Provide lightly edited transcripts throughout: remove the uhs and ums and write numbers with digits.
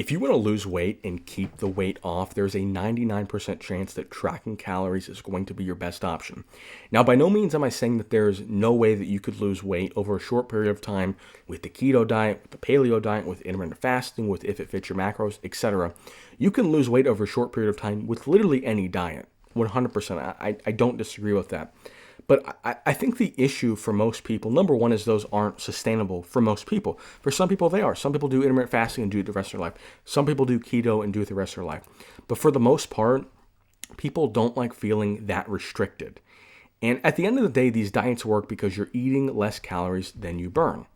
If you want to lose weight and keep the weight off, there's a 99% chance that tracking calories is going to be your best option. Now, by no means am I saying that there's no way that you could lose weight over a short period of time with the keto diet, with the paleo diet, with intermittent fasting, with if it fits your macros, etc. You can lose weight over a short period of time with literally any diet. 100%. I don't disagree with that. But I think the issue for most people, number one, is those aren't sustainable for most people. For some people, they are. Some people do intermittent fasting and do it the rest of their life. Some people do keto and do it the rest of their life. But for the most part, people don't like feeling that restricted. And at the end of the day, these diets work because you're eating less calories than you burn.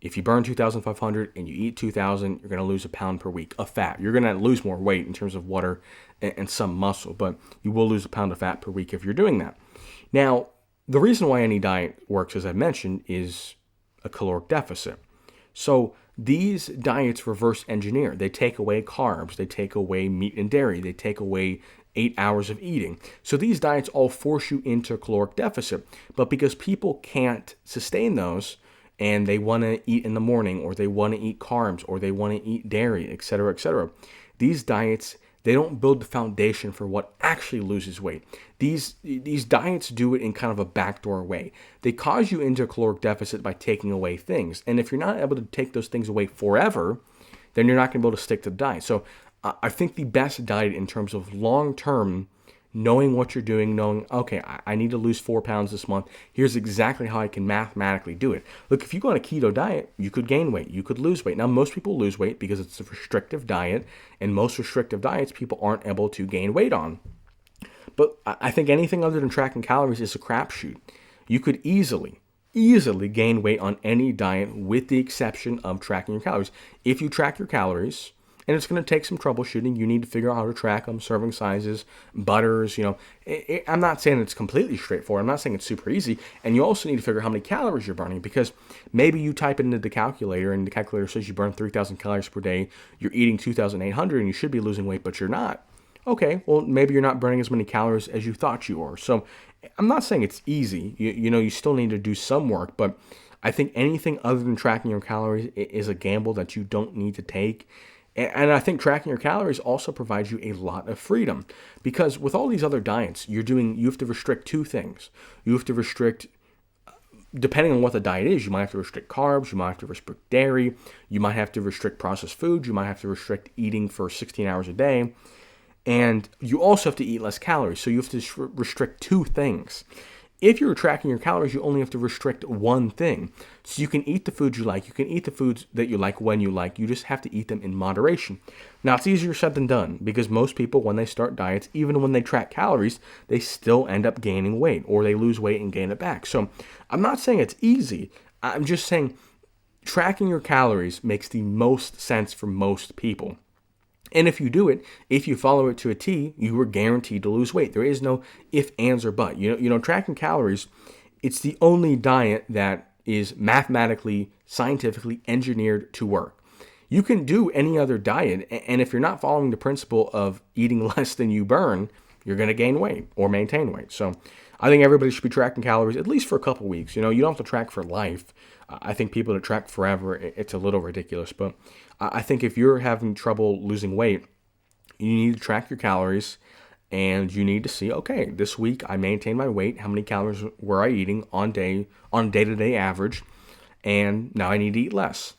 If you burn 2,500 and you eat 2,000, you're going to lose a pound per week of fat. You're going to lose more weight in terms of water and some muscle, but you will lose a pound of fat per week if you're doing that. Now, the reason why any diet works, as I mentioned, is a caloric deficit. So these diets reverse engineer. They take away carbs. They take away meat and dairy. They take away 8 hours of eating. So these diets all force you into a caloric deficit. But because people can't sustain those, and they want to eat in the morning, or they want to eat carbs, or they want to eat dairy, etc., these diets, they don't build the foundation for what actually loses weight. These diets do it in kind of a backdoor way. They cause you into a caloric deficit by taking away things. And if you're not able to take those things away forever, then you're not going to be able to stick to the diet. So I think the best diet in terms of long-term, knowing what you're doing, knowing, okay, I need to lose 4 pounds this month. Here's exactly how I can mathematically do it. Look, if you go on a keto diet, you could gain weight. You could lose weight. Now, most people lose weight because it's a restrictive diet, and most restrictive diets, people aren't able to gain weight on. But I think anything other than tracking calories is a crapshoot. You could easily gain weight on any diet with the exception of tracking your calories. If you track your calories, and it's going to take some troubleshooting. You need to figure out how to track them, serving sizes, butters, I'm not saying it's completely straightforward. I'm not saying it's super easy. And you also need to figure out how many calories you're burning, because maybe you type it into the calculator and the calculator says you burn 3,000 calories per day. You're eating 2,800 and you should be losing weight, but you're not. Okay, well, maybe you're not burning as many calories as you thought you were. So I'm not saying it's easy. You still need to do some work, but I think anything other than tracking your calories is a gamble that you don't need to take. And I think tracking your calories also provides you a lot of freedom, because with all these other diets, you have to restrict two things. You have to restrict, depending on what the diet is, you might have to restrict carbs, you might have to restrict dairy, you might have to restrict processed food, you might have to restrict eating for 16 hours a day, and you also have to eat less calories. So you have to restrict two things. If you're tracking your calories, you only have to restrict one thing. So you can eat the foods you like. You can eat the foods that you like when you like. You just have to eat them in moderation. Now, it's easier said than done, because most people, when they start diets, even when they track calories, they still end up gaining weight, or they lose weight and gain it back. So I'm not saying it's easy. I'm just saying tracking your calories makes the most sense for most people. And if you do it, if you follow it to a T, you are guaranteed to lose weight. There is no if, ands, or but. Tracking calories, it's the only diet that is mathematically, scientifically engineered to work. You can do any other diet, and if you're not following the principle of eating less than you burn, you're going to gain weight or maintain weight. So I think everybody should be tracking calories at least for a couple weeks. You don't have to track for life. I think people that track forever, it's a little ridiculous. But I think if you're having trouble losing weight, you need to track your calories, and you need to see, okay, this week I maintained my weight. How many calories were I eating on day-to-day average? And now I need to eat less.